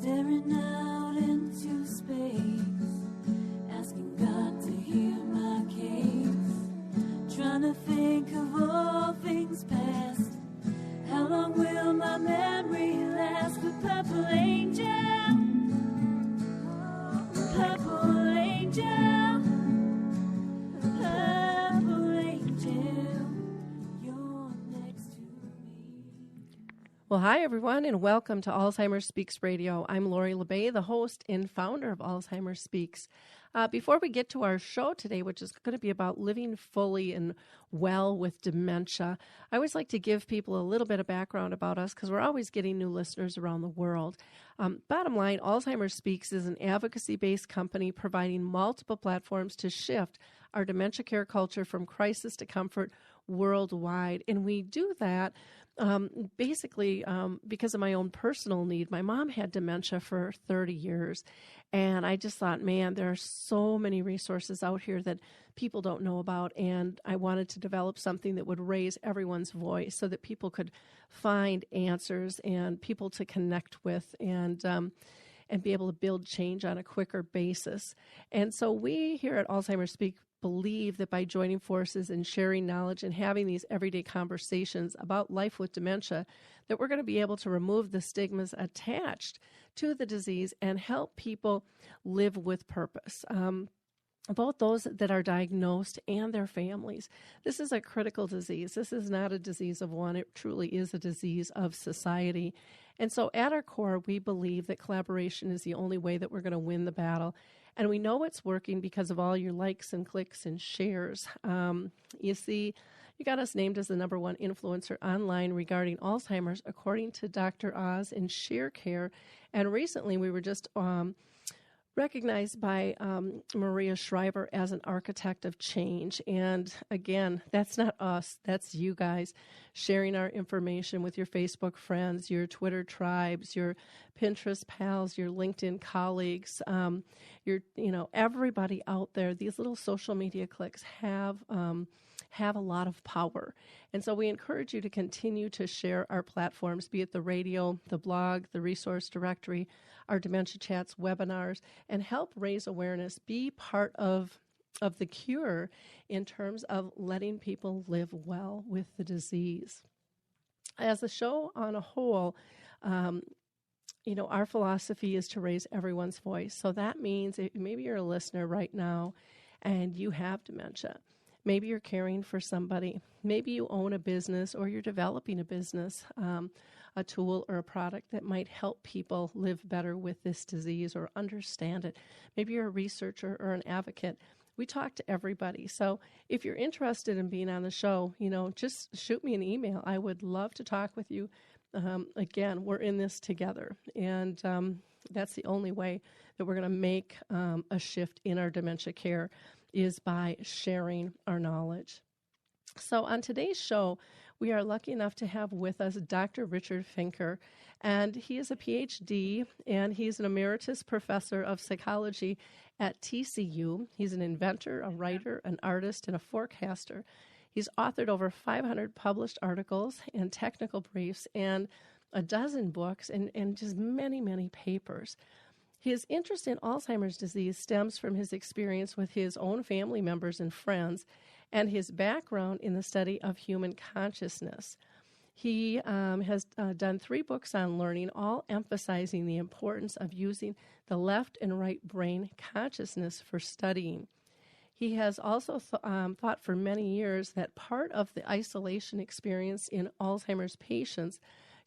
Staring out into space, asking God to hear my case, trying to think of all things past. How long will my memory last? With purple angel, purple angel, purple angel, you're next to me. Well, hi, everyone, and welcome to Alzheimer Speaks Radio. I'm Lori Le Blanc, the host and founder of Alzheimer Speaks. Before we get to our show today, which is going to be about living fully and well with dementia, I always like to give people a little bit of background about us because we're always getting new listeners around the world. Bottom line, Alzheimer Speaks is an advocacy-based company providing multiple platforms to shift our dementia care culture from crisis to comfort worldwide. And we do that basically because of my own personal need. My mom had dementia for 30 years, and I just thought, man, there are so many resources out here that people don't know about, and I wanted to develop something that would raise everyone's voice so that people could find answers and people to connect with and be able to build change on a quicker basis. And so we here at Alzheimer Speak believe that by joining forces and sharing knowledge and having these everyday conversations about life with dementia, that we're going to be able to remove the stigmas attached to the disease and help people live with purpose. Both those that are diagnosed and their families. This is a critical disease. This is not a disease of one. It truly is a disease of society. And so at our core, we believe that collaboration is the only way that we're going to win the battle. And we know it's working because of all your likes and clicks and shares. You see, you got us named as the #1 influencer online regarding Alzheimer's, according to Dr. Oz and ShareCare. And recently we were just recognized by Maria Shriver as an architect of change. And again, that's not us, that's you guys sharing our information with your Facebook friends, your Twitter tribes, your Pinterest pals, your LinkedIn colleagues, everybody out there. These little social media clicks have a lot of power. And so we encourage you to continue to share our platforms, be it the radio, the blog, the resource directory, our dementia chats, webinars, and help raise awareness. Be part of the cure in terms of letting people live well with the disease. As a show on a whole, our philosophy is to raise everyone's voice. So that means maybe you're a listener right now and you have dementia. Maybe you're caring for somebody. Maybe you own a business or you're developing a business, a tool or a product that might help people live better with this disease or understand it. Maybe you're a researcher or an advocate. We talk to everybody. So if you're interested in being on the show, just shoot me an email. I would love to talk with you. Again, we're in this together. And that's the only way that we're going to make a shift in our dementia care is by sharing our knowledge. So on today's show, we are lucky enough to have with us Dr. Richard Fenker, and he is a PhD, and he's an emeritus professor of psychology at TCU. He's an inventor, a writer, an artist, and a forecaster. He's authored over 500 published articles and technical briefs and a dozen books and just many, many papers. His interest in Alzheimer's disease stems from his experience with his own family members and friends and his background in the study of human consciousness. He has done 3 books on learning, all emphasizing the importance of using the left and right brain consciousness for studying. He has also thought for many years that part of the isolation experience in Alzheimer's patients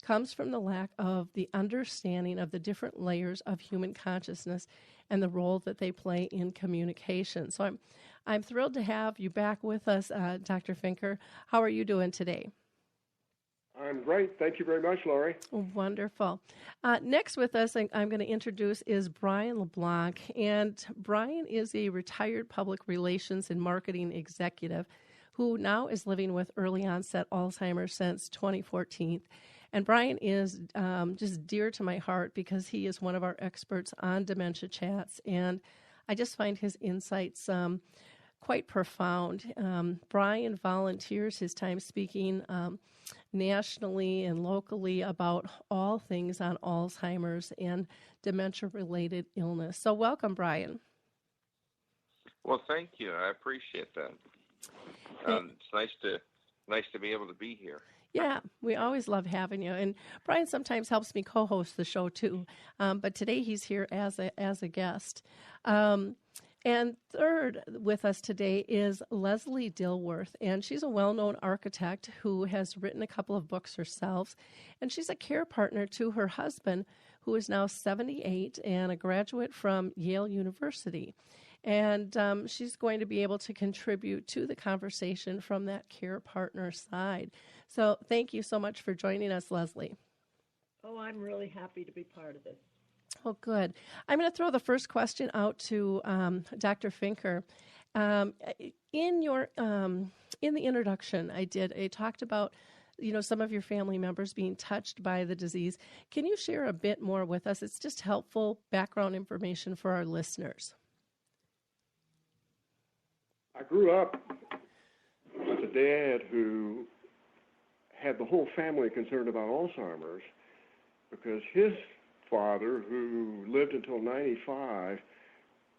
comes from the lack of the understanding of the different layers of human consciousness and the role that they play in communication. So I'm thrilled to have you back with us, Dr. Fenker. How are you doing today? I'm great. Thank you very much, Lori. Wonderful. Next with us, I'm going to introduce is Brian Le Blanc. And Brian is a retired public relations and marketing executive who now is living with early onset Alzheimer's since 2014. And Brian is just dear to my heart because he is one of our experts on dementia chats. And I just find his insights quite profound. Brian volunteers his time speaking nationally and locally about all things on Alzheimer's and dementia-related illness. So welcome, Brian. Well, thank you. I appreciate that. It's nice to be able to be here. Yeah, we always love having you. And Brian sometimes helps me co-host the show too, but today he's here as a guest. And third with us today is Leslie Dilworth, and she's a well-known architect who has written a couple of books herself, and she's a care partner to her husband, who is now 78 and a graduate from Yale University. And she's going to be able to contribute to the conversation from that care partner side. So thank you so much for joining us, Leslie. Oh, I'm really happy to be part of this. Well, good. I'm going to throw the first question out to Dr. Fenker. In the introduction I talked about, some of your family members being touched by the disease. Can you share a bit more with us? It's just helpful background information for our listeners. I grew up with a dad who had the whole family concerned about Alzheimer's because his father, who lived until 95,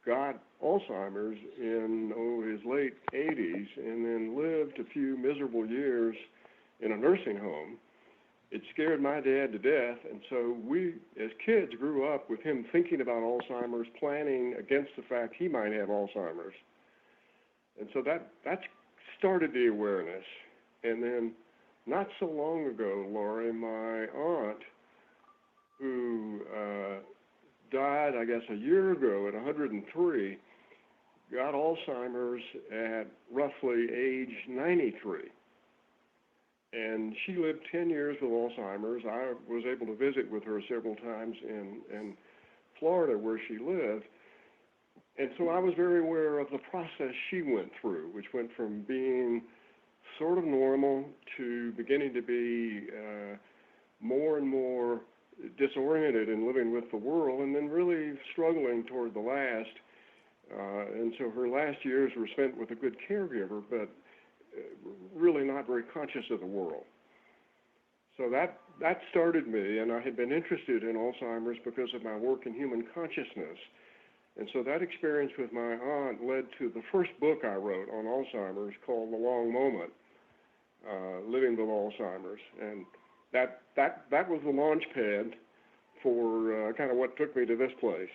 got Alzheimer's in his late 80s and then lived a few miserable years in a nursing home. It scared my dad to death, and so we, as kids, grew up with him thinking about Alzheimer's, planning against the fact he might have Alzheimer's. And so that started the awareness. And then not so long ago, Laurie, my aunt, who died, I guess, a year ago at 103, got Alzheimer's at roughly age 93. And she lived 10 years with Alzheimer's. I was able to visit with her several times in Florida where she lived. And so I was very aware of the process she went through, which went from being sort of normal to beginning to be more and more disoriented in living with the world, and then really struggling toward the last. And so her last years were spent with a good caregiver, but really not very conscious of the world. So that started me, and I had been interested in Alzheimer's because of my work in human consciousness. And so that experience with my aunt led to the first book I wrote on Alzheimer's called The Long Moment, Living with Alzheimer's. And that was the launch pad for kind of what took me to this place.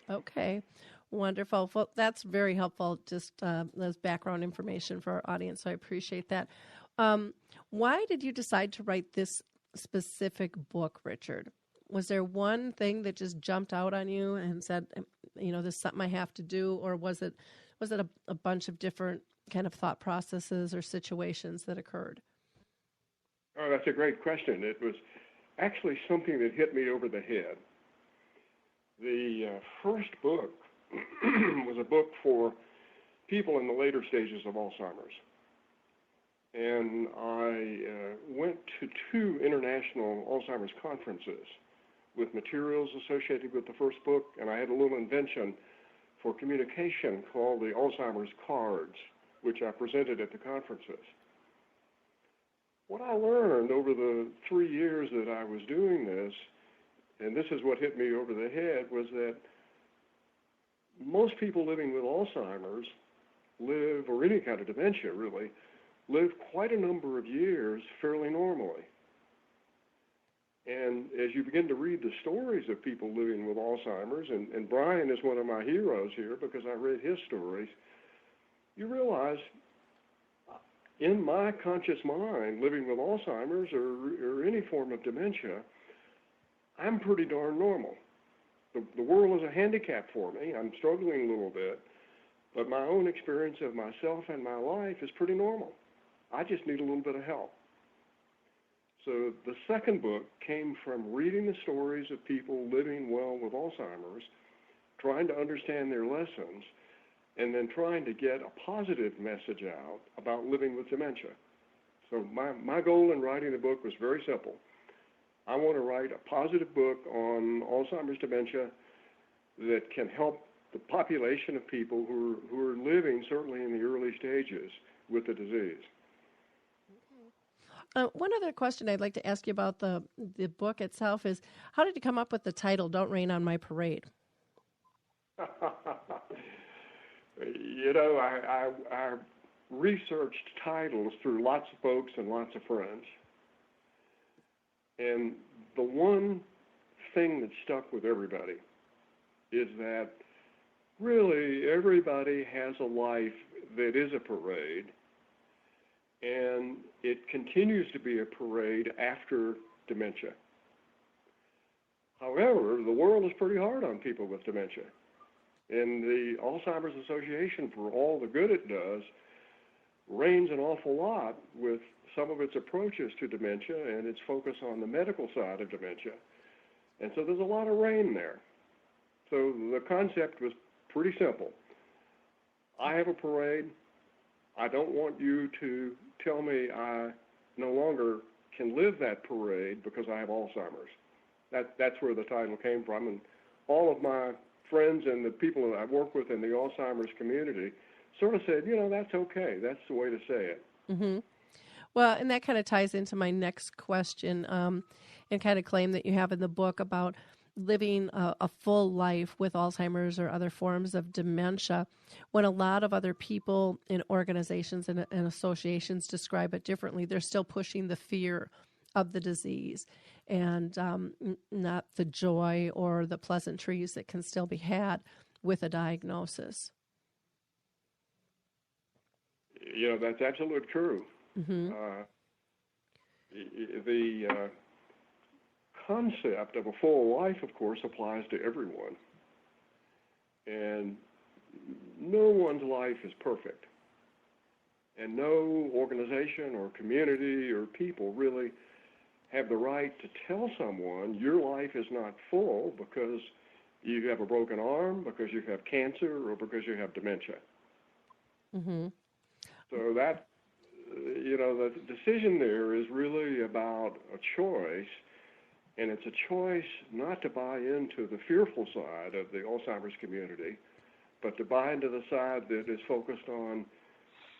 Okay, wonderful. Well, that's very helpful, just as background information for our audience, so I appreciate that. Why did you decide to write this specific book, Richard? Was there one thing that just jumped out on you and said, this is something I have to do, or was it a bunch of different kind of thought processes or situations that occurred? Oh, that's a great question. It was actually something that hit me over the head. The first book was a book for people in the later stages of Alzheimer's. And I went to 2 international Alzheimer's conferences with materials associated with the first book, and I had a little invention for communication called the Alzheimer's cards, which I presented at the conferences. What I learned over the 3 years that I was doing this, and this is what hit me over the head, was that most people living with Alzheimer's live, or any kind of dementia really, live quite a number of years fairly normally. And as you begin to read the stories of people living with Alzheimer's, and Brian is one of my heroes here because I read his stories, you realize in my conscious mind, living with Alzheimer's or any form of dementia, I'm pretty darn normal. The world is a handicap for me. I'm struggling a little bit, but my own experience of myself and my life is pretty normal. I just need a little bit of help. So the second book came from reading the stories of people living well with Alzheimer's, trying to understand their lessons, and then trying to get a positive message out about living with dementia. So my goal in writing the book was very simple. I want to write a positive book on Alzheimer's dementia that can help the population of people who are living, certainly in the early stages, with the disease. One other question I'd like to ask you about the book itself is, how did you come up with the title, Don't Rain on My Parade? You know, I researched titles through lots of folks and lots of friends. And the one thing that stuck with everybody is that really everybody has a life that is a parade, and it continues to be a parade after dementia. However, the world is pretty hard on people with dementia. And the Alzheimer's Association, for all the good it does, reigns an awful lot with some of its approaches to dementia and its focus on the medical side of dementia. And so there's a lot of rain there. So the concept was pretty simple. I have a parade. I don't want you to tell me I no longer can live that parade because I have Alzheimer's. That's where the title came from. And all of my friends and the people that I work with in the Alzheimer's community sort of said, you know, that's okay. That's the way to say it. Mm-hmm. Well, and that kind of ties into my next question and kind of claim that you have in the book about living a full life with Alzheimer's or other forms of dementia, when a lot of other people in organizations and associations describe it differently. They're still pushing the fear of the disease and not the joy or the pleasantries that can still be had with a diagnosis. You know, that's absolutely true. Mm-hmm. The concept of a full life, of course, applies to everyone. And no one's life is perfect. And no organization or community or people really have the right to tell someone your life is not full because you have a broken arm, because you have cancer, or because you have dementia. Mm-hmm. So that, you know, the decision there is really about a choice, and it's a choice not to buy into the fearful side of the Alzheimer's community, but to buy into the side that is focused on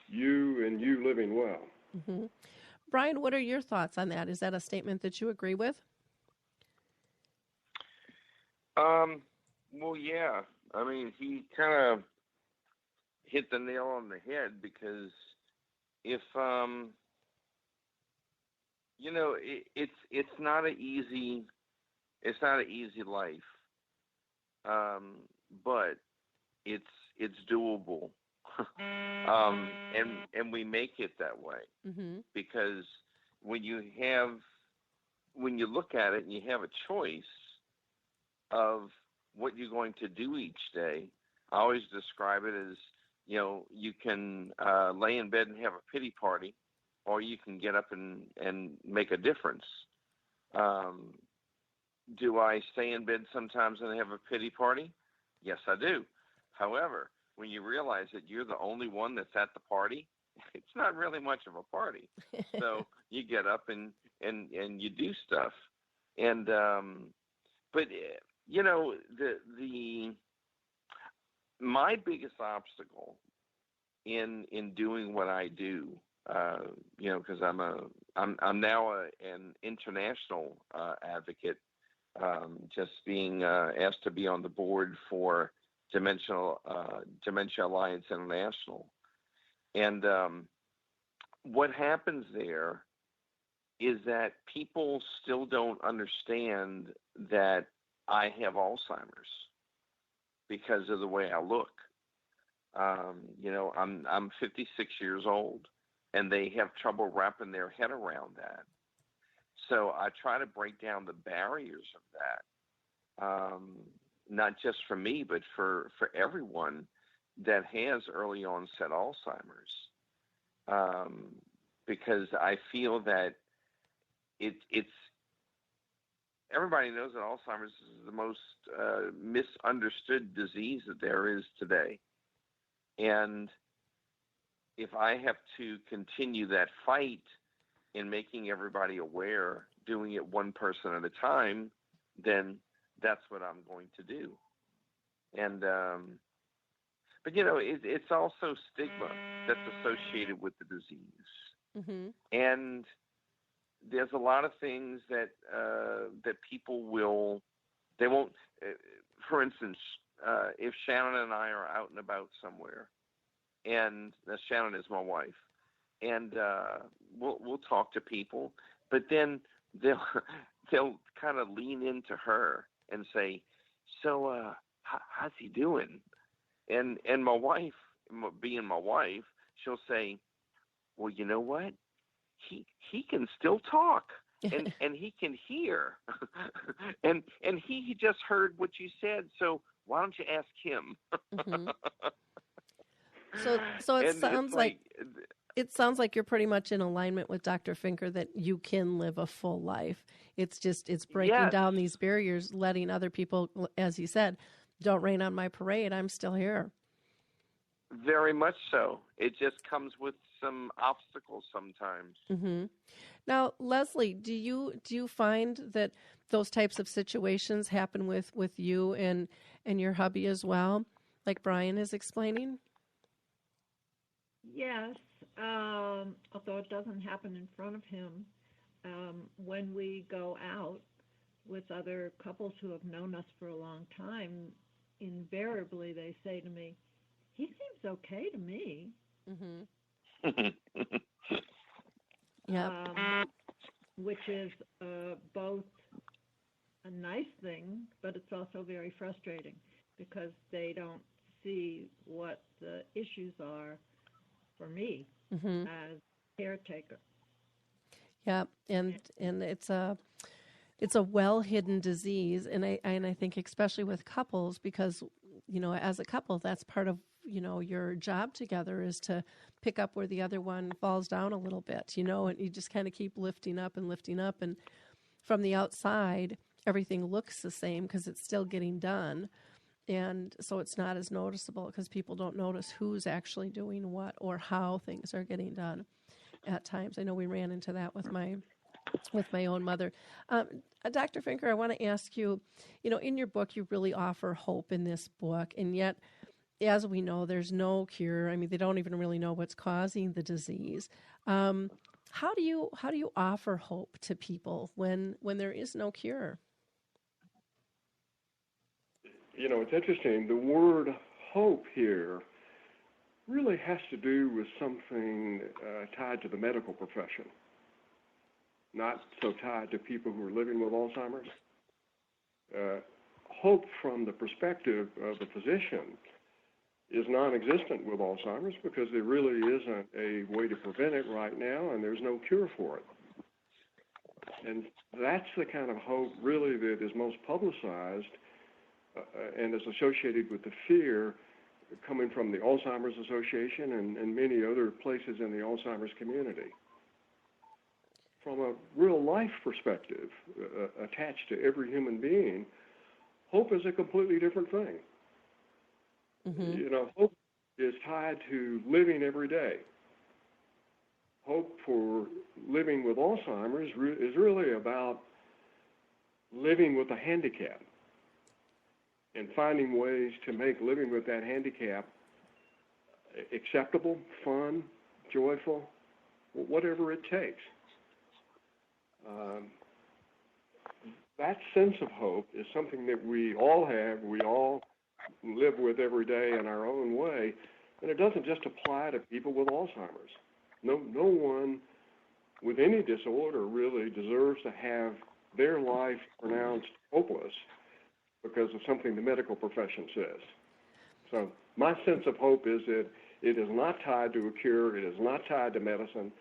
you and you living well. Mm-hmm. Brian, what are your thoughts on that? Is that a statement that you agree with? Well, yeah. I mean, he kind of hit the nail on the head because if, you know, it's not an easy life, but it's doable. And we make it that way. Mm-hmm. Because when you look at it and you have a choice of what you're going to do each day, I always describe it as, you know, you can lay in bed and have a pity party, or you can get up and make a difference. Do I stay in bed sometimes and have a pity party? Yes, I do. However, when you realize that you're the only one that's at the party, it's not really much of a party. So you get up and you do stuff. And but you know, my biggest obstacle in doing what I do, you know, because I'm now an international advocate, just being asked to be on the board for Dementia Alliance International. And what happens there is that people still don't understand that I have Alzheimer's because of the way I look. You know, I'm 56 years old, and they have trouble wrapping their head around that. So I try to break down the barriers of that, not just for me, but for everyone that has early onset Alzheimer's, because I feel that it's everybody knows that Alzheimer's is the most misunderstood disease that there is today. And if I have to continue that fight in making everybody aware, doing it one person at a time, then that's what I'm going to do. And but it's also stigma that's associated with the disease. Mm-hmm. And there's a lot of things that people won't. For instance, if Shannon and I are out and about somewhere, and Shannon is my wife, and we'll talk to people, but then they'll kind of lean into her and say, "So, how's he doing?" And my wife, being my wife, she'll say, "Well, you know what? He can still talk, and he can hear, and he just heard what you said. So why don't you ask him?" Mm-hmm. So it sounds like you're pretty much in alignment with Dr. Fenker that you can live a full life. It's breaking Yes. down these barriers, letting other people, as he said, don't rain on my parade. I'm still here. Very much so. It just comes with some obstacles sometimes. Mm-hmm. Now, Leslie, do you find that those types of situations happen with you and your hubby as well, like Brian is explaining? Yes, although it doesn't happen in front of him. When we go out with other couples who have known us for a long time, invariably they say to me, "He seems okay to me." Mm-hmm. Yeah. Which is both a nice thing, but it's also very frustrating because they don't see what the issues are for me Mm-hmm. as caretaker. Yeah, and it's a well hidden disease, and I think especially with couples, because as a couple, that's part of your job together is to pick up where the other one falls down a little bit, and you just kind of keep lifting up, and from the outside everything looks the same because it's still getting done, and so it's not as noticeable because people don't notice who's actually doing what or how things are getting done at times. I know we ran into that with my own mother. Dr. Fenker, I want to ask you, in your book, you really offer hope in this book, and yet, as we know, there's no cure. I mean, they don't even really know what's causing the disease. How do you offer hope to people when there is no cure? It's interesting. The word hope here really has to do with something tied to the medical profession, not so tied to people who are living with Alzheimer's. Hope from the perspective of the physician is non-existent with Alzheimer's because there really isn't a way to prevent it right now, and there's no cure for it. And that's the kind of hope really that is most publicized and is associated with the fear coming from the Alzheimer's Association and many other places in the Alzheimer's community. From a real life perspective, attached to every human being, hope is a completely different thing. Mm-hmm. Hope is tied to living every day. Hope for living with Alzheimer's is really about living with a handicap and finding ways to make living with that handicap acceptable, fun, joyful, whatever it takes. That sense of hope is something that we all have, we all live with every day in our own way, and it doesn't just apply to people with Alzheimer's. No one with any disorder really deserves to have their life pronounced hopeless because of something the medical profession says. So my sense of hope is that it is not tied to a cure, it is not tied to medicine,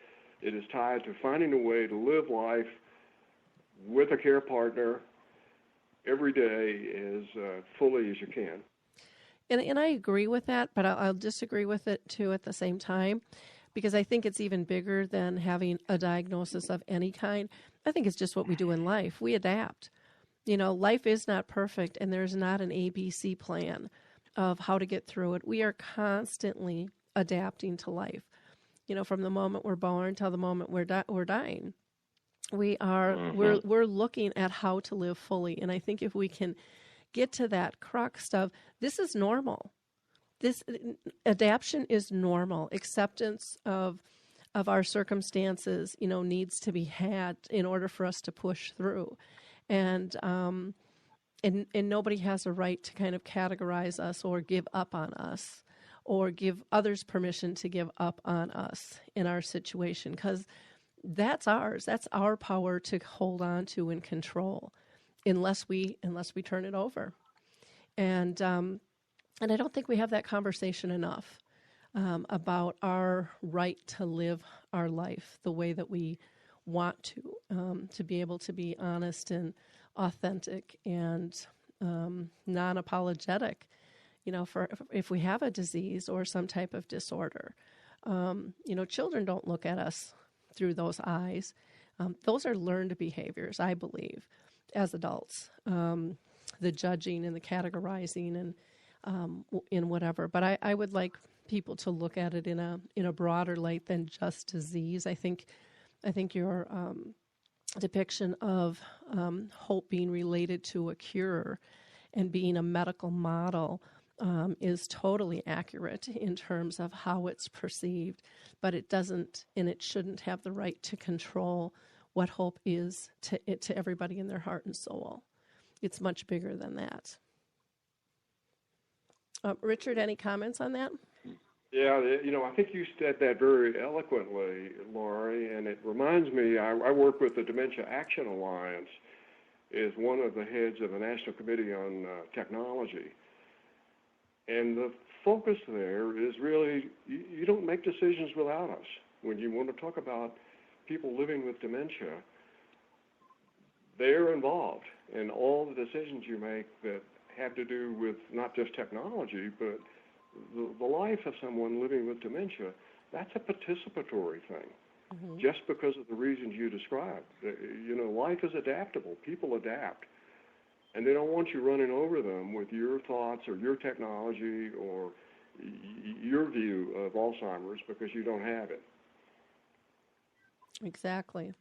it is tied to finding a way to live life with a care partner every day as fully as you can. And I agree with that, but I'll disagree with it too at the same time, because I think it's even bigger than having a diagnosis of any kind. I think it's just what we do in life. We adapt. Life is not perfect, and there's not an ABC plan of how to get through it. We are constantly adapting to life. From the moment we're born till the moment we're dying. We are we're looking at how to live fully, and I think if we can get to that crux of this is normal. This adaptation is normal. Acceptance of our circumstances, needs to be had in order for us to push through. And nobody has a right to kind of categorize us or give up on us or give others permission to give up on us in our situation, because that's ours. That's our power to hold on to and control, unless we turn it over. And I don't think we have that conversation enough about our right to live our life the way that we want to be able to be honest and authentic and non-apologetic, for if we have a disease or some type of disorder. Children don't look at us through those eyes. Those are learned behaviors, I believe, as adults. The judging and the categorizing and in whatever. But I would like people to look at it in a broader light than just disease. I think your depiction of hope being related to a cure and being a medical model is totally accurate in terms of how it's perceived, but it doesn't and it shouldn't have the right to control what hope is to everybody in their heart and soul. It's much bigger than that. Richard, any comments on that? Yeah, I think you said that very eloquently, Laurie, and it reminds me, I work with the Dementia Action Alliance as one of the heads of the National Committee on Technology. And the focus there is really, you don't make decisions without us. When you want to talk about people living with dementia, they're involved in all the decisions you make that have to do with not just technology, but the life of someone living with dementia. That's a participatory thing, just because of the reasons you described. Life is adaptable. People adapt. And they don't want you running over them with your thoughts or your technology or your view of Alzheimer's because you don't have it. Exactly.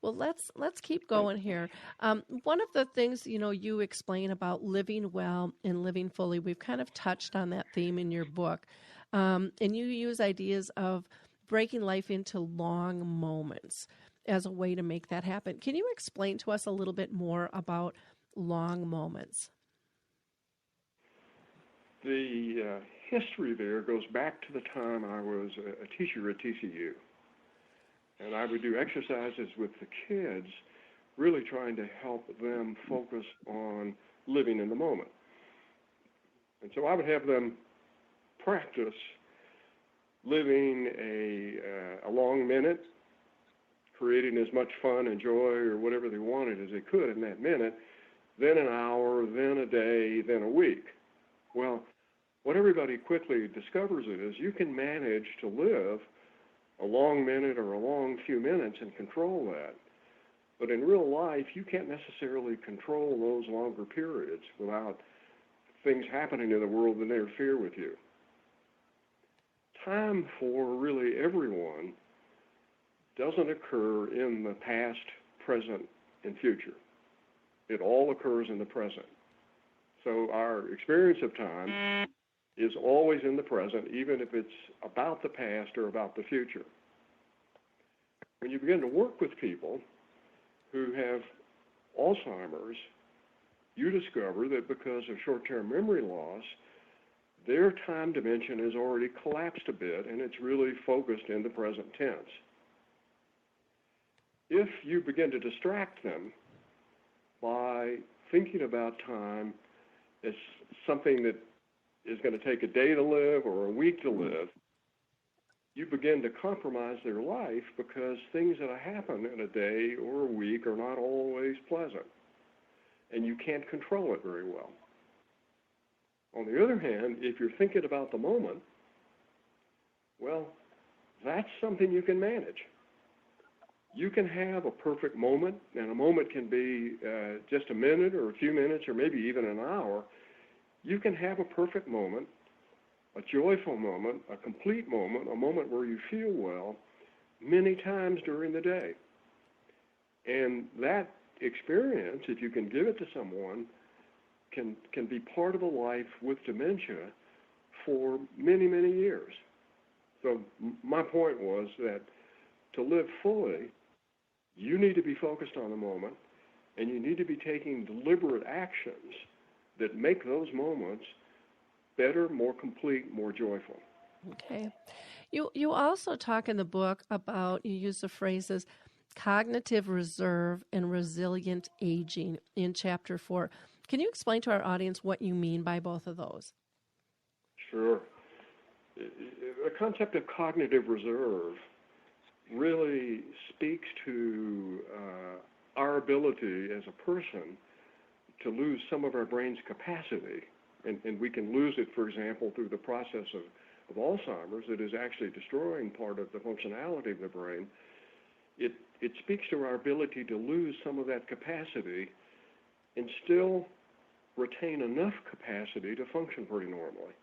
Well, let's keep going here. One of the things, you explain about living well and living fully, we've kind of touched on that theme in your book. And you use ideas of breaking life into long moments as a way to make that happen. Can you explain to us a little bit more about long moments? The history there goes back to the time I was a teacher at TCU. And I would do exercises with the kids, really trying to help them focus on living in the moment. And so I would have them practice living a long minute, creating as much fun and joy or whatever they wanted as they could in that minute, then an hour, then a day, then a week. Well, what everybody quickly discovers is you can manage to live a long minute or a long few minutes and control that. But in real life, you can't necessarily control those longer periods without things happening in the world that interfere with you. Time for really everyone doesn't occur in the past, present, and future. It all occurs in the present. So our experience of time is always in the present, even if it's about the past or about the future. When you begin to work with people who have Alzheimer's, you discover that because of short-term memory loss, their time dimension has already collapsed a bit, and it's really focused in the present tense. If you begin to distract them by thinking about time as something that is going to take a day to live or a week to live, you begin to compromise their life because things that happen in a day or a week are not always pleasant, and you can't control it very well. On the other hand, if you're thinking about the moment, well, that's something you can manage. You can have a perfect moment, and a moment can be just a minute or a few minutes or maybe even an hour. You can have a perfect moment, a joyful moment, a complete moment, a moment where you feel well many times during the day. And that experience, if you can give it to someone, can be part of a life with dementia for many, many years. So my point was that to live fully, you need to be focused on the moment, and you need to be taking deliberate actions that make those moments better, more complete, more joyful. Okay. You also talk in the book about, you use the phrases cognitive reserve and resilient aging in Chapter 4. Can you explain to our audience what you mean by both of those? Sure. The concept of cognitive reserve really speaks to our ability as a person to lose some of our brain's capacity. And we can lose it, for example, through the process of Alzheimer's that is actually destroying part of the functionality of the brain. It speaks to our ability to lose some of that capacity and still retain enough capacity to function pretty normally.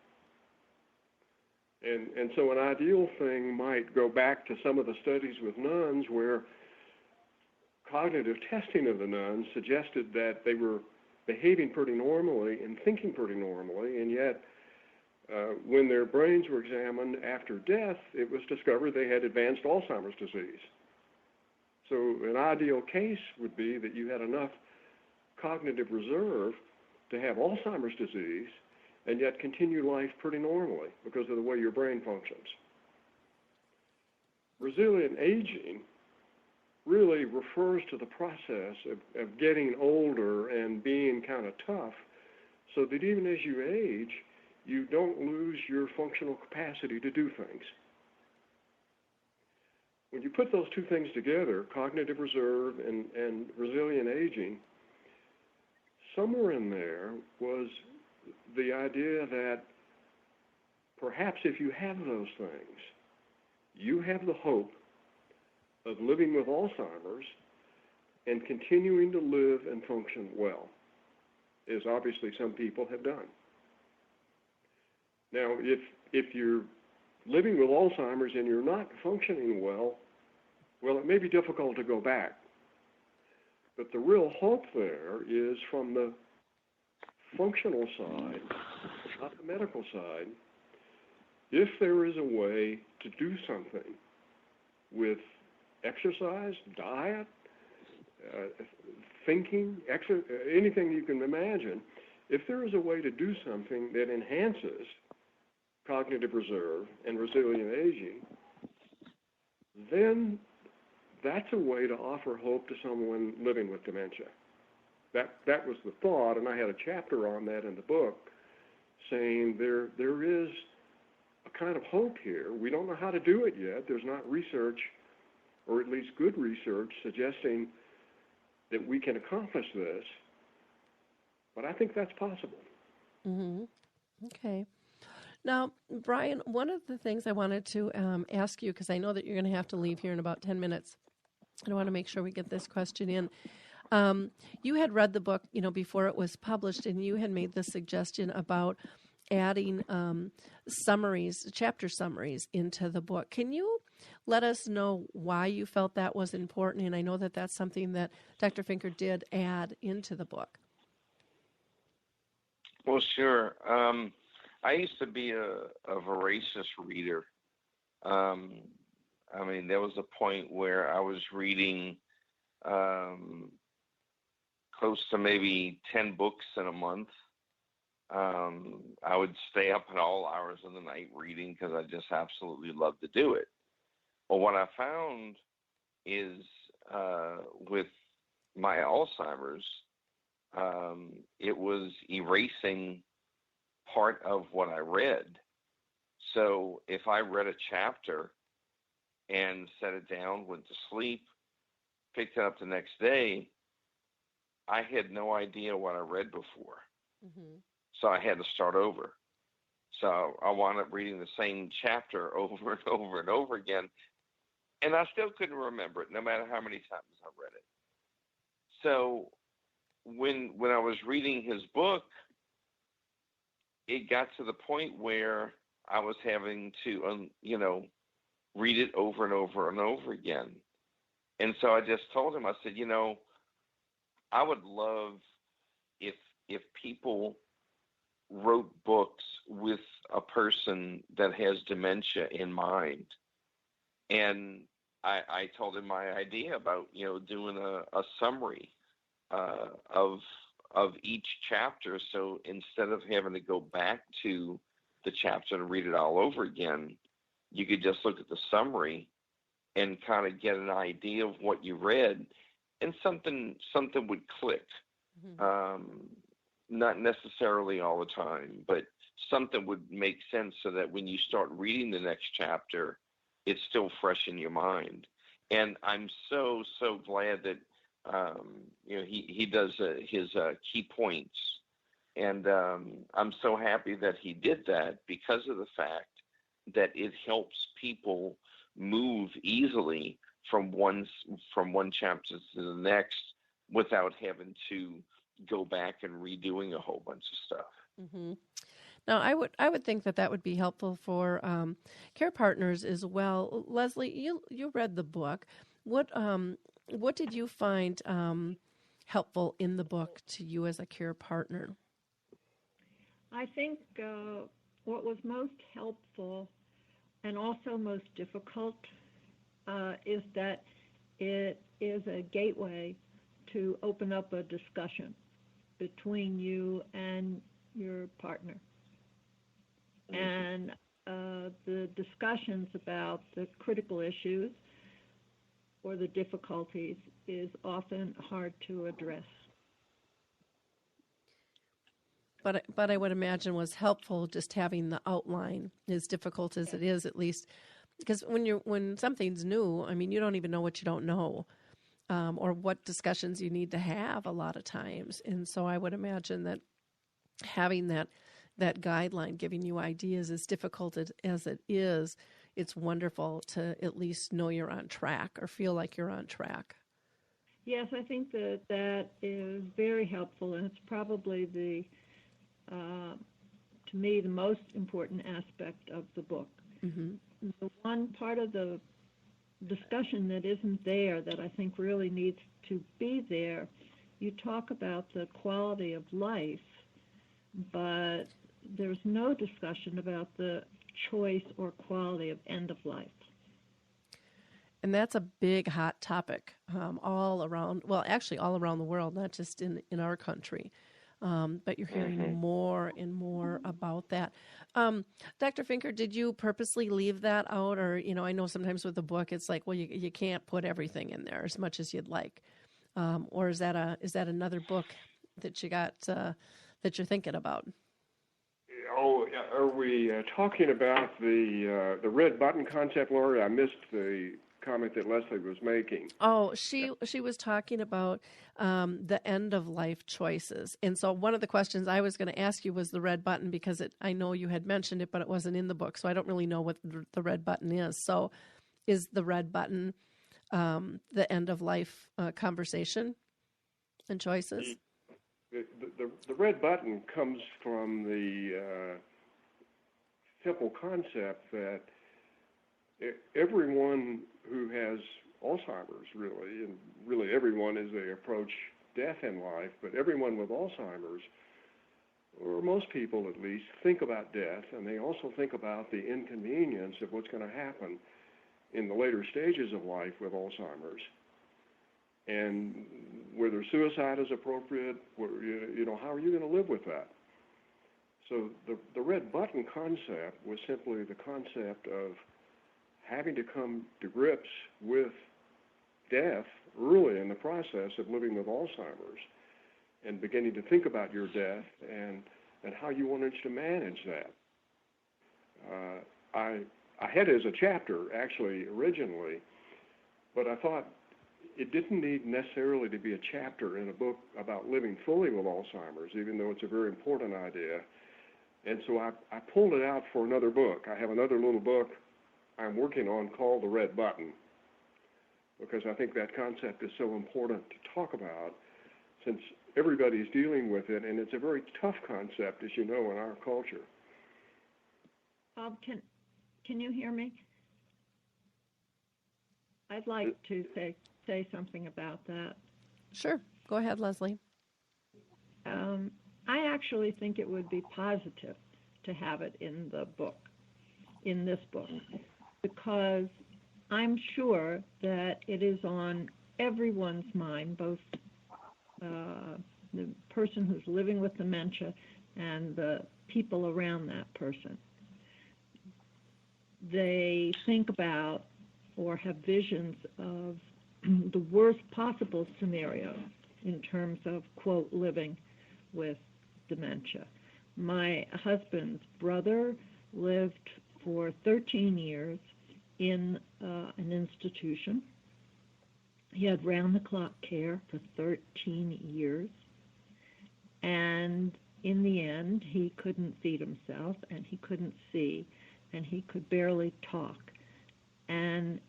And so an ideal thing might go back to some of the studies with nuns where cognitive testing of the nuns suggested that they were behaving pretty normally and thinking pretty normally, and yet when their brains were examined after death, it was discovered they had advanced Alzheimer's disease. So an ideal case would be that you had enough cognitive reserve to have Alzheimer's disease and yet continue life pretty normally because of the way your brain functions. Resilient aging really refers to the process of getting older and being kind of tough so that even as you age, you don't lose your functional capacity to do things. When you put those two things together, cognitive reserve and resilient aging, somewhere in there was the idea that perhaps if you have those things, you have the hope of living with Alzheimer's and continuing to live and function well, as obviously some people have done. Now, if you're living with Alzheimer's and you're not functioning well, it may be difficult to go back. But the real hope there is from the functional side, not the medical side. If there is a way to do something with exercise, diet, thinking, anything you can imagine, if there is a way to do something that enhances cognitive reserve and resilient aging, then that's a way to offer hope to someone living with dementia. That was the thought, and I had a chapter on that in the book saying there is a kind of hope here. We don't know how to do it yet. There's not research, or at least good research, suggesting that we can accomplish this, but I think that's possible. Mm-hmm. Okay. Now, Brian, one of the things I wanted to ask you, because I know that you're going to have to leave here in about 10 minutes, and I want to make sure we get this question in. You had read the book, before it was published, and you had made the suggestion about adding chapter summaries into the book. Can you let us know why you felt that was important? And I know that that's something that Dr. Fenker did add into the book. Well, sure. I used to be a voracious reader. There was a point where I was reading close to maybe 10 books in a month. I would stay up at all hours of the night reading because I just absolutely loved to do it. Well, what I found is with my Alzheimer's, it was erasing part of what I read. So if I read a chapter and set it down, went to sleep, picked it up the next day, I had no idea what I read before. Mm-hmm. So I had to start over. So I wound up reading the same chapter over and over and over again, and I still couldn't remember it, no matter how many times I read it. So when I was reading his book, it got to the point where I was having to, read it over and over and over again. And so I just told him, I said, I would love if people wrote books with a person that has dementia in mind. And I told him my idea about, doing a summary of each chapter. So instead of having to go back to the chapter and read it all over again, you could just look at the summary and kind of get an idea of what you read, and something would click. Not necessarily all the time, but something would make sense so that when you start reading the next chapter, it's still fresh in your mind. And I'm so glad that he does his key points, and I'm so happy that he did that, because of the fact that it helps people move easily from one chapter to the next without having to go back and redoing a whole bunch of stuff. Mm-hmm. Now, I would think that would be helpful for care partners as well. Leslie, you read the book. What did you find helpful in the book to you as a care partner? I think what was most helpful and also most difficult is that it is a gateway to open up a discussion between you and your partner. And the discussions about the critical issues or the difficulties is often hard to address. But I would imagine was helpful just having the outline, as difficult as it is, at least, because when something's new, I mean, you don't even know what you don't know, or what discussions you need to have a lot of times. And so I would imagine that having that guideline giving you ideas, as difficult as it is, it's wonderful to at least know you're on track or feel like you're on track. Yes, I think that is very helpful, and it's probably to me, the most important aspect of the book. Mm-hmm. The one part of the discussion that isn't there that I think really needs to be there, you talk about the quality of life, but there's no discussion about the choice or quality of end of life. And that's a big hot topic all around the world, not just in our country. But you're hearing more and more about that. Dr. Fenker, did you purposely leave that out? Or, I know sometimes with a book, it's like, well, you can't put everything in there as much as you'd like. Or is that another book that you got that you're thinking about? Oh, are we talking about the red button concept, Lori? I missed the comment that Leslie was making. Oh, she was talking about the end of life choices. And so one of the questions I was going to ask you was the red button, because I know you had mentioned it, but it wasn't in the book. So I don't really know what the red button is. So is the red button the end of life conversation and choices? The red button comes from the simple concept that everyone who has Alzheimer's, really, and really everyone as they approach death in life, but everyone with Alzheimer's, or most people at least, think about death, and they also think about the inconvenience of what's going to happen in the later stages of life with Alzheimer's, and whether suicide is appropriate, how are you going to live with that? So the red button concept was simply the concept of having to come to grips with death early in the process of living with Alzheimer's, and beginning to think about your death and how you wanted to manage that. I had it as a chapter, actually, originally, but I thought it didn't need necessarily to be a chapter in a book about living fully with Alzheimer's, even though it's a very important idea. And so I pulled it out for another book. I have another little book I'm working on called The Red Button, because I think that concept is so important to talk about, since everybody's dealing with it, and it's a very tough concept, as you know, in our culture. Bob, can you hear me? I'd like to say something about that. Sure. Go ahead, Leslie. I actually think it would be positive to have it in the book, in this book, because I'm sure that it is on everyone's mind, both the person who's living with dementia and the people around that person. They think about or have visions of the worst possible scenarios in terms of, quote, living with dementia. My husband's brother lived for 13 years in an institution. He had round-the-clock care for 13 years, and in the end, he couldn't feed himself, and he couldn't see, and he could barely talk. And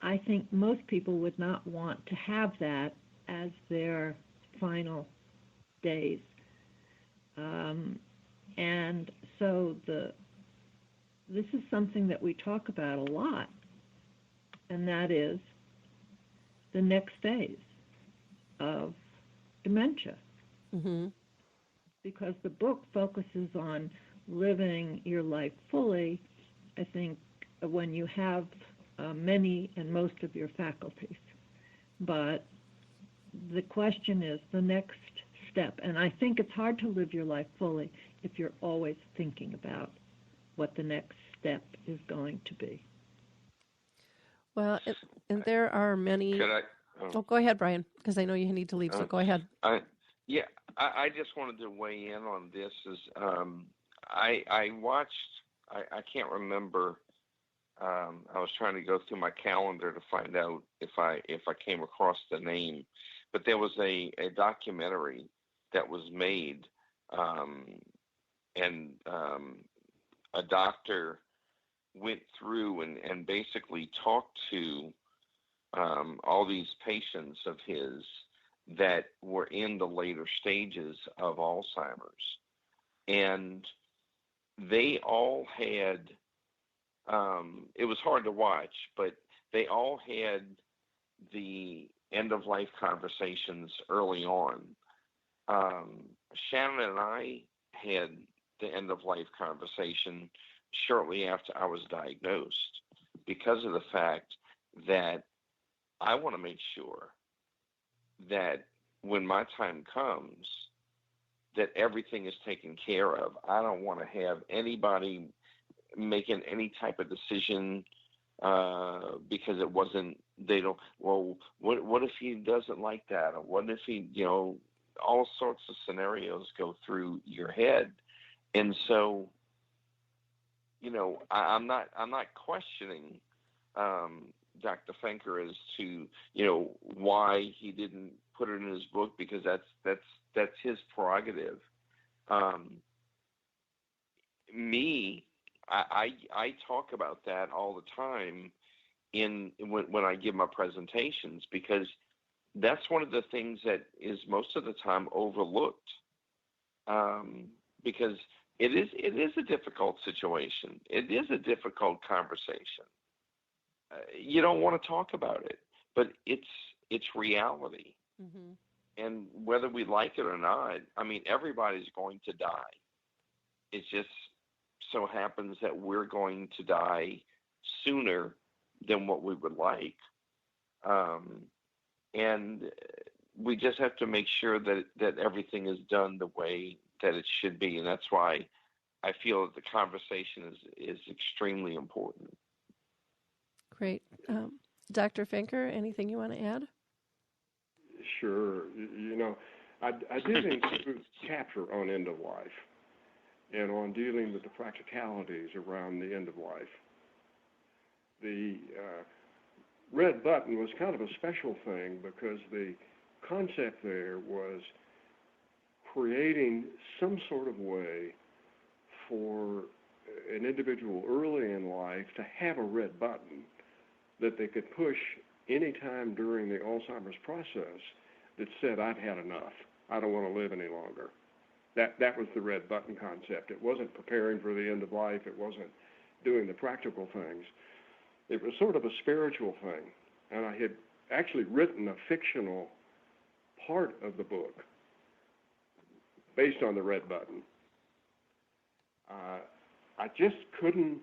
I think most people would not want to have that as their final days. And so this is something that we talk about a lot, and that is the next phase of dementia. Mm-hmm. Because the book focuses on living your life fully, I think, when you have many and most of your faculties. But the question is the next step. And I think it's hard to live your life fully if you're always thinking about what the next step is going to be. Well, and there are many... Could I? Oh, go ahead, Brian, because I know you need to leave, so go ahead. I just wanted to weigh in on this. I watched, I can't remember, I was trying to go through my calendar to find out if I came across the name, but there was a documentary that was made, and a doctor went through and basically talked to all these patients of his that were in the later stages of Alzheimer's. And they all had, it was hard to watch, but they all had the end-of-life conversations early on. Shannon and I had the end-of-life conversation shortly after I was diagnosed, because of the fact that I want to make sure that when my time comes, that everything is taken care of. I don't want to have anybody making any type of decision because it wasn't, they don't, well, what if he doesn't like that? Or what if he, all sorts of scenarios go through your head. And so, I'm not questioning Dr. Fenker as to, why he didn't put it in his book, because that's his prerogative. I talk about that all the time when I give my presentations, because that's one of the things that is most of the time overlooked, because it is a difficult situation. It is a difficult conversation. You don't want to talk about it, but it's reality. Mm-hmm. And whether we like it or not, everybody's going to die. It just so happens that we're going to die sooner than what we would like. And we just have to make sure that everything is done the way that it should be. And that's why I feel that the conversation is extremely important. Great. Dr. Fenker, anything you want to add? Sure. I did include a chapter on end of life and on dealing with the practicalities around the end of life. The red button was kind of a special thing, because the concept there was creating some sort of way for an individual early in life to have a red button that they could push any time during the Alzheimer's process that said, I've had enough. I don't want to live any longer. That was the red button concept. It wasn't preparing for the end of life. It wasn't doing the practical things. It was sort of a spiritual thing. And I had actually written a fictional heart of the book based on the red button. I just couldn't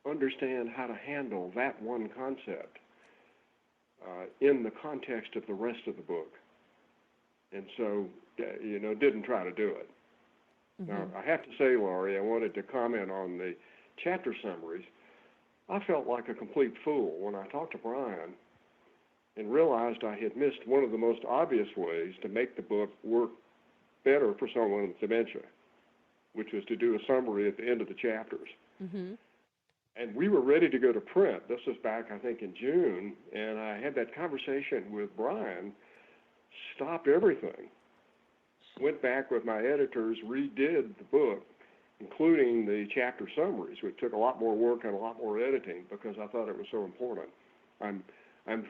understand how to handle that one concept in the context of the rest of the book. And so, didn't try to do it. Mm-hmm. Now, I have to say, Laurie, I wanted to comment on the chapter summaries. I felt like a complete fool when I talked to Brian and realized I had missed one of the most obvious ways to make the book work better for someone with dementia, which was to do a summary at the end of the chapters. Mm-hmm. And we were ready to go to print. This was back, I think, in June, and I had that conversation with Brian, stopped everything, went back with my editors, redid the book, including the chapter summaries, which took a lot more work and a lot more editing because I thought it was so important. I'm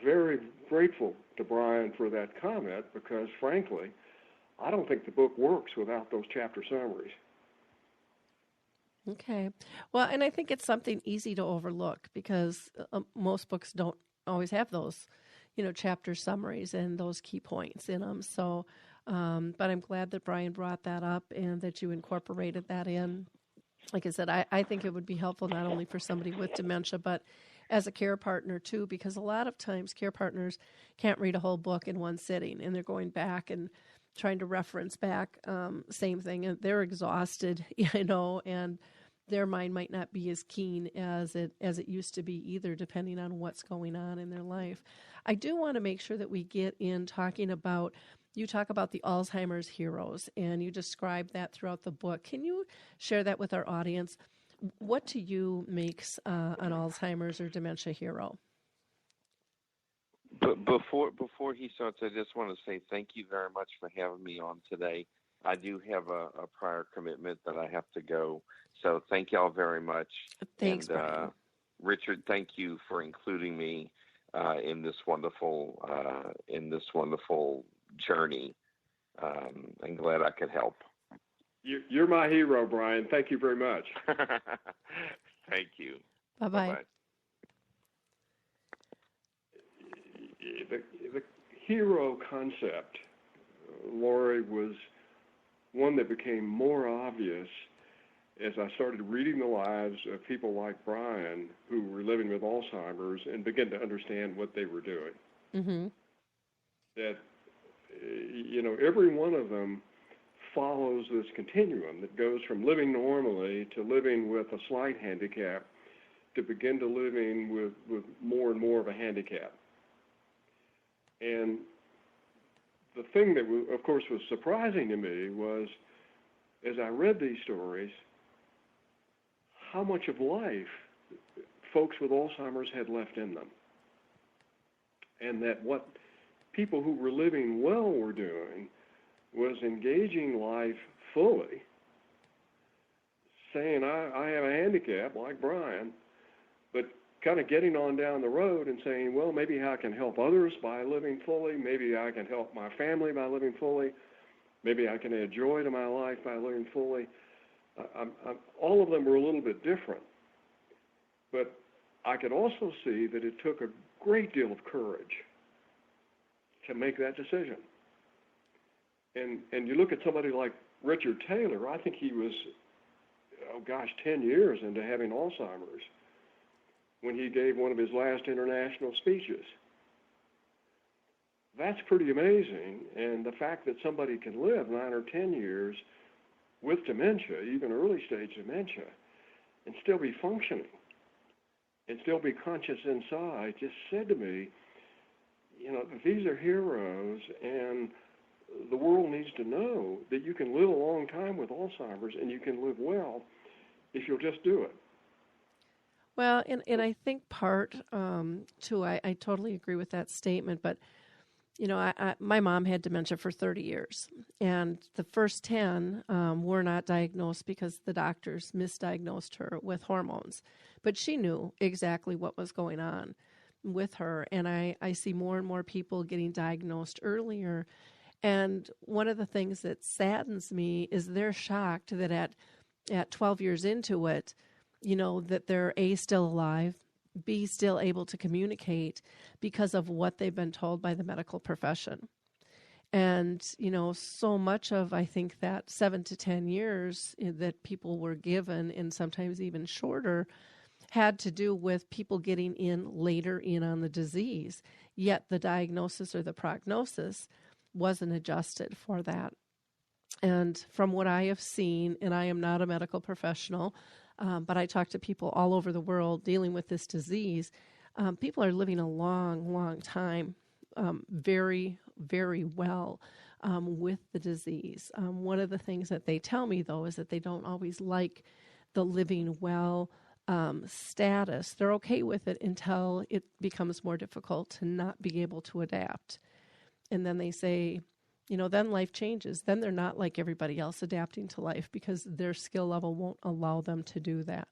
very grateful to Brian for that comment because, frankly, I don't think the book works without those chapter summaries. Okay. Well, and I think it's something easy to overlook because most books don't always have those, chapter summaries and those key points in them. So, but I'm glad that Brian brought that up and that you incorporated that in. Like I said, I think it would be helpful not only for somebody with dementia, but as a care partner too, because a lot of times care partners can't read a whole book in one sitting and they're going back and trying to reference back, same thing, and they're exhausted, and their mind might not be as keen as it used to be either, depending on what's going on in their life. I do want to make sure that we get in talking about, you talk about the Alzheimer's heroes, and you describe that throughout the book. Can you share that with our audience? What to you makes an Alzheimer's or dementia hero? But before he starts, I just want to say thank you very much for having me on today. I do have a prior commitment that I have to go, so thank y'all very much. Thanks, and, Brian. Richard, thank you for including me in this wonderful journey. I'm glad I could help. You're my hero, Brian. Thank you very much. Thank you. Bye-bye. Bye-bye. The hero concept, Laurie, was one that became more obvious as I started reading the lives of people like Brian who were living with Alzheimer's and began to understand what they were doing. Mm-hmm. That, every one of them follows this continuum that goes from living normally to living with a slight handicap to begin to living with more and more of a handicap. And the thing that, of course, was surprising to me was, as I read these stories, how much of life folks with Alzheimer's had left in them. And that what people who were living well were doing was engaging life fully, saying, I have a handicap like Brian, but kind of getting on down the road and saying, well, maybe I can help others by living fully. Maybe I can help my family by living fully. Maybe I can add joy to my life by living fully. All of them were a little bit different. But I could also see that it took a great deal of courage to make that decision. And you look at somebody like Richard Taylor, I think he was, 10 years into having Alzheimer's when he gave one of his last international speeches. That's pretty amazing, and the fact that somebody can live 9 or 10 years with dementia, even early stage dementia, and still be functioning, and still be conscious inside, just said to me, these are heroes, and the world needs to know that you can live a long time with Alzheimer's, and you can live well if you'll just do it. Well, and I think part, too, I totally agree with that statement, but, my mom had dementia for 30 years, and the first 10 were not diagnosed because the doctors misdiagnosed her with hormones, but she knew exactly what was going on with her, and I see more and more people getting diagnosed earlier, and one of the things that saddens me is they're shocked that at 12 years into it, that they're A, still alive, B, still able to communicate because of what they've been told by the medical profession. And, so much of, I think, that 7 to 10 years that people were given, and sometimes even shorter, had to do with people getting in later in on the disease. Yet the diagnosis or the prognosis wasn't adjusted for that. And from what I have seen, and I am not a medical professional, but I talk to people all over the world dealing with this disease, people are living a long, long time, very, very well with the disease. One of the things that they tell me, though, is that they don't always like the living well status. They're okay with it until it becomes more difficult to not be able to adapt. And then they say, then life changes. Then they're not like everybody else adapting to life because their skill level won't allow them to do that.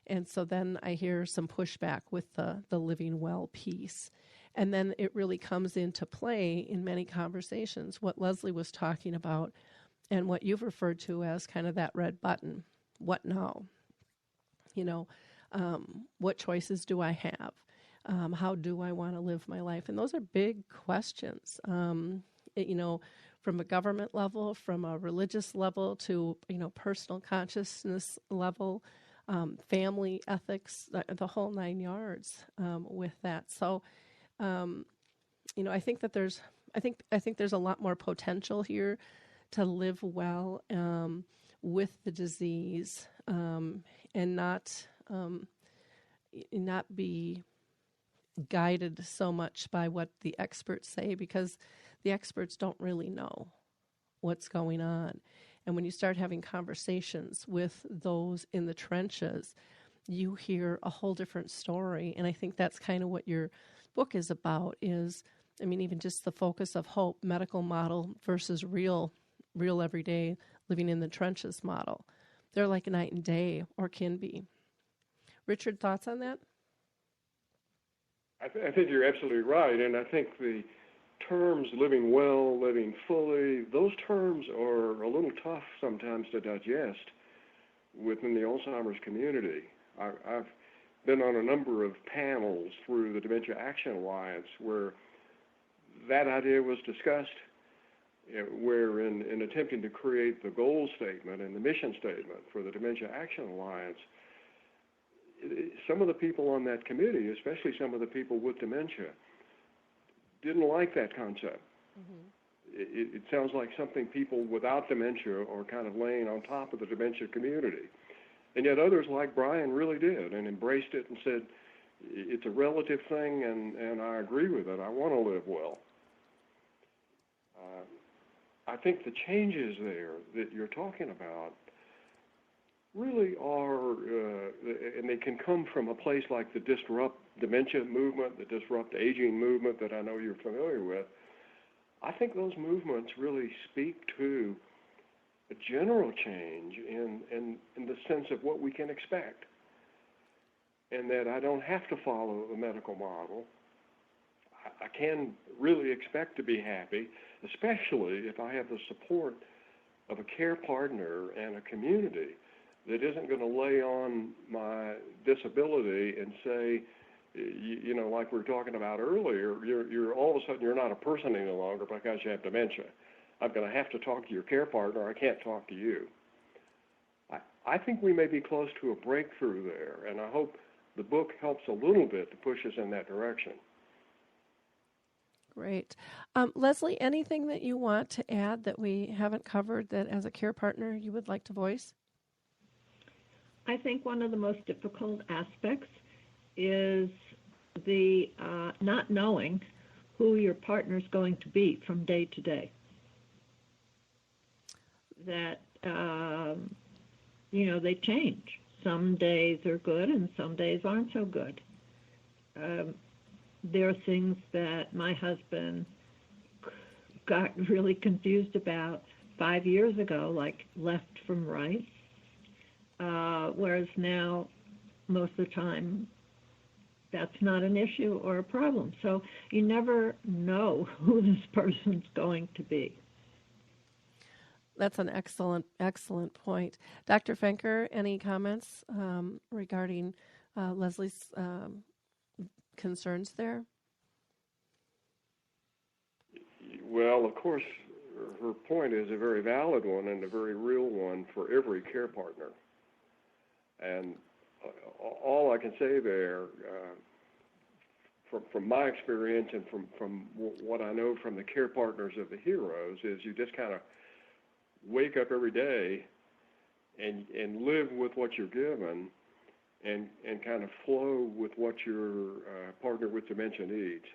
And so then I hear some pushback with the living well piece. And then it really comes into play in many conversations, what Leslie was talking about and what you've referred to as kind of that red button. What now? What choices do I have? How do I want to live my life? And those are big questions. From a government level, from a religious level to, personal consciousness level, family ethics, the whole 9 yards with that. So, I think that there's a lot more potential here to live well with the disease and not be guided so much by what the experts say, because the experts don't really know what's going on. And when you start having conversations with those in the trenches, you hear a whole different story. And I think that's kind of what your book is about, even just the focus of hope, medical model versus real everyday living in the trenches model. They're like night and day, or can be. Richard, thoughts on that? I think you're absolutely right, and I think the terms living well, living fully, those terms are a little tough sometimes to digest within the Alzheimer's community. I've been on a number of panels through the Dementia Action Alliance where that idea was discussed, where in attempting to create the goal statement and the mission statement for the Dementia Action Alliance, some of the people on that committee, especially some of the people with dementia, didn't like that concept. Mm-hmm. It sounds like something people without dementia are kind of laying on top of the dementia community. And yet others like Brian really did and embraced it and said, it's a relative thing and I agree with it. I want to live well. I think the changes there that you're talking about really are, and they can come from a place like the Disrupt Dementia movement, the Disrupt Aging movement that I know you're familiar with. I think those movements really speak to a general change in the sense of what we can expect, and that I don't have to follow the medical model. I can really expect to be happy, especially if I have the support of a care partner and a community that isn't going to lay on my disability and say, like we were talking about earlier, you're all of a sudden you're not a person any longer because you have dementia. I'm going to have to talk to your care partner. I can't talk to you. I think we may be close to a breakthrough there, and I hope the book helps a little bit to push us in that direction. Great. Leslie, anything that you want to add that we haven't covered that as a care partner you would like to voice? I think one of the most difficult aspects is the not knowing who your partner is going to be from day to day. That, they change. Some days are good and some days aren't so good. There are things that my husband got really confused about 5 years ago, like left from right, whereas now, most of the time, that's not an issue or a problem. So you never know who this person's going to be. That's an excellent point. Dr. Fenker, any comments regarding Leslie's concerns there? Well, of course, her point is a very valid one and a very real one for every care partner. And all I can say there, from my experience and from what I know from the care partners of the heroes, is you just kind of wake up every day and live with what you're given and kind of flow with what your partner with dementia needs.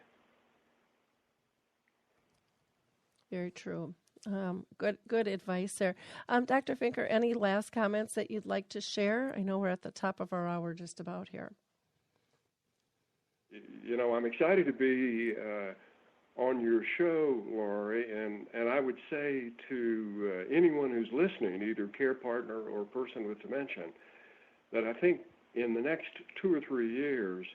Very true. Good advice there. Dr. Fenker, any last comments that you'd like to share? I know we're at the top of our hour just about here. You know, I'm excited to be on your show, Laurie, and I would say to anyone who's listening, either care partner or person with dementia, that I think in the next 2 or 3 years,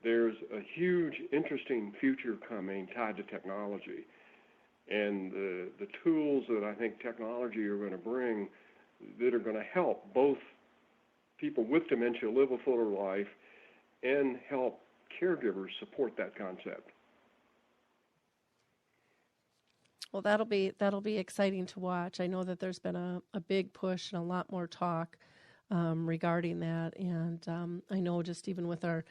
there's a huge, interesting future coming tied to technology. And the tools that I think technology are going to bring that are going to help both people with dementia live a fuller life and help caregivers support that concept. Well, that'll be exciting to watch. I know that there's been a big push and a lot more talk regarding that. And I know just even with our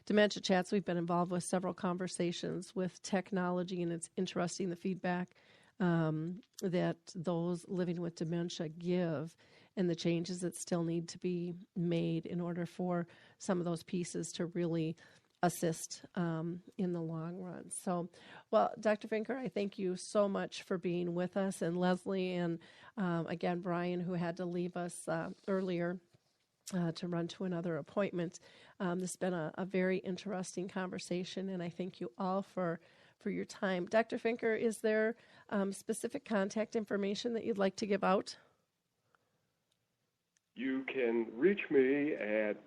Dementia Chats, we've been involved with several conversations with technology, and it's interesting the feedback that those living with dementia give and the changes that still need to be made in order for some of those pieces to really assist in the long run. So, well, Dr. Fenker, I thank you so much for being with us, and Leslie, and again, Brian, who had to leave us earlier to run to another appointment. This has been a very interesting conversation, and I thank you all for your time. Dr. Fenker, is there specific contact information that you'd like to give out? You can reach me at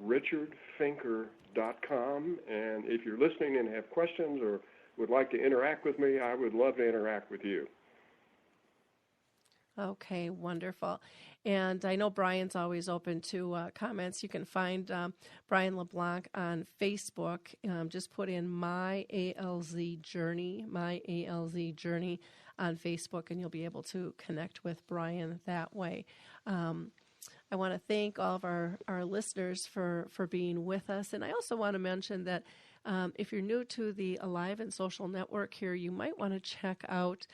richardfenker.com, and if you're listening and have questions or would like to interact with me, I would love to interact with you. Okay, wonderful. And I know Brian's always open to comments. You can find Brian Le Blanc on Facebook. Just put in My ALZ Journey on Facebook, and you'll be able to connect with Brian that way. I want to thank all of our listeners for being with us. And I also want to mention that if you're new to the Alive and Social Network here, you might want to check out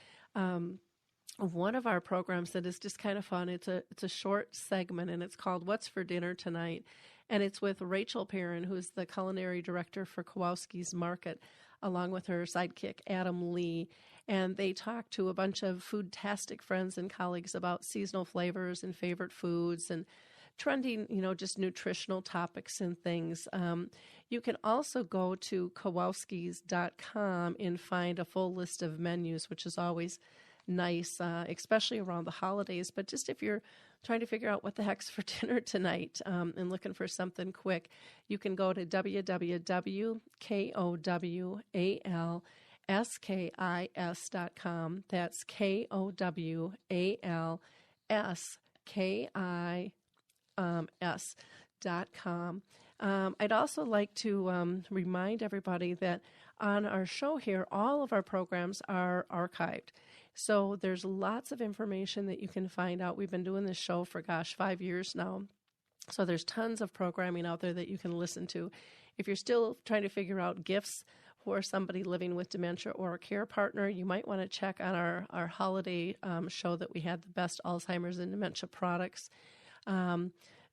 one of our programs that is just kind of fun. It's a short segment, and it's called What's for Dinner Tonight? And it's with Rachel Perrin, who's the culinary director for Kowalski's Market, along with her sidekick, Adam Lee. And they talk to a bunch of food-tastic friends and colleagues about seasonal flavors and favorite foods and trending, just nutritional topics and things. You can also go to Kowalskis.com and find a full list of menus, which is always nice, especially around the holidays. But just if you're trying to figure out what the heck's for dinner tonight and looking for something quick, you can go to www.kowalskis.com. That's KOWALSKIS.com. I'd also like to remind everybody that on our show here, all of our programs are archived. So there's lots of information that you can find out. We've been doing this show for, 5 years now. So there's tons of programming out there that you can listen to. If you're still trying to figure out gifts for somebody living with dementia or a care partner, you might want to check on our holiday show that we had, the best Alzheimer's and dementia products.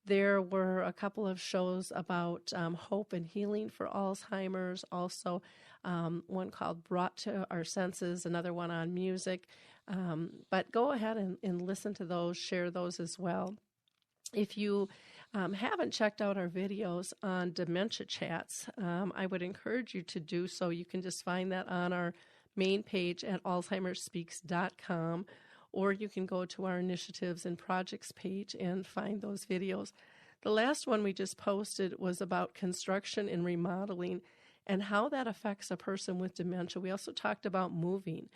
There were a couple of shows about hope and healing for Alzheimer's, also one called Brought to Our Senses, another one on music. But go ahead and listen to those, share those as well. If you haven't checked out our videos on Dementia Chats, I would encourage you to do so. You can just find that on our main page at alzheimerspeaks.com, or you can go to our initiatives and projects page and find those videos. The last one we just posted was about construction and remodeling and how that affects a person with dementia. We also talked about moving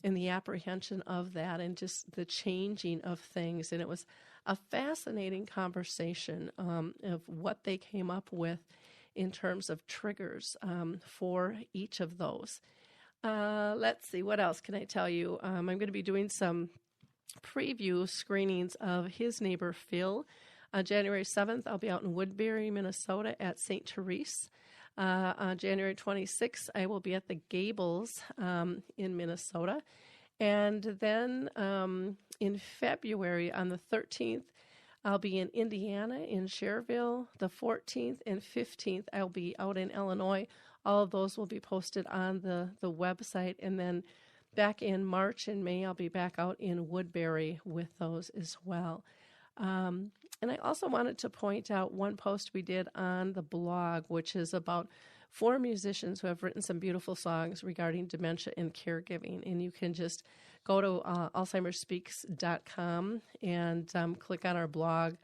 and the apprehension of that and just the changing of things. And it was a fascinating conversation of what they came up with in terms of triggers for each of those. Let's see, what else can I tell you? I'm going to be doing some preview screenings of His Neighbor Phil. On January 7th, I'll be out in Woodbury, Minnesota at St. Therese. On January 26th, I will be at the Gables in Minnesota. And then in February, on the 13th, I'll be in Indiana, in Cherville. The 14th and 15th, I'll be out in Illinois. All of those will be posted on the website. And then back in March and May, I'll be back out in Woodbury with those as well. And I also wanted to point out one post we did on the blog, which is about 4 musicians who have written some beautiful songs regarding dementia and caregiving. And you can just go to alzheimerspeaks.com and click on our blog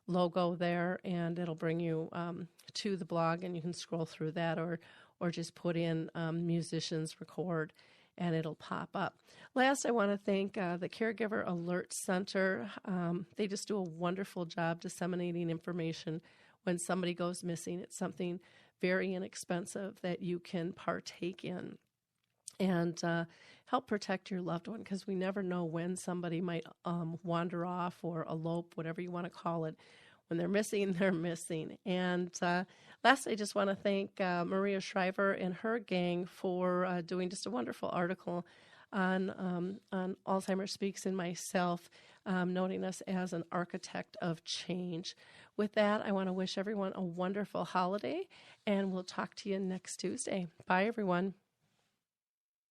logo there, and it'll bring you to the blog, and you can scroll through that or just put in musicians record, and it'll pop up. Last, I want to thank the Caregiver Alert Center. They just do a wonderful job disseminating information when somebody goes missing. It's something very inexpensive that you can partake in and help protect your loved one, because we never know when somebody might wander off or elope, whatever you want to call it. When they're missing, they're missing. And last, I just want to thank Maria Shriver and her gang for doing just a wonderful article on Alzheimer Speaks and myself, noting us as an architect of change. With that, I want to wish everyone a wonderful holiday, and we'll talk to you next Tuesday. Bye, everyone.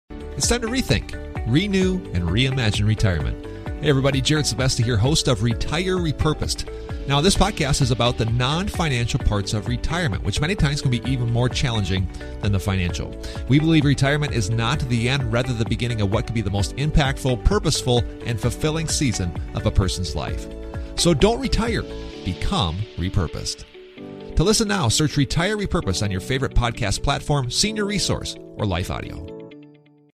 It's time to rethink, renew, and reimagine retirement. Hey everybody, Jared Sylvester here, host of Retire Repurposed. Now, this podcast is about the non-financial parts of retirement, which many times can be even more challenging than the financial. We believe retirement is not the end, rather the beginning of what could be the most impactful, purposeful, and fulfilling season of a person's life. So don't retire, become repurposed. To listen now, search Retire Repurposed on your favorite podcast platform, Senior Resource, or Life Audio.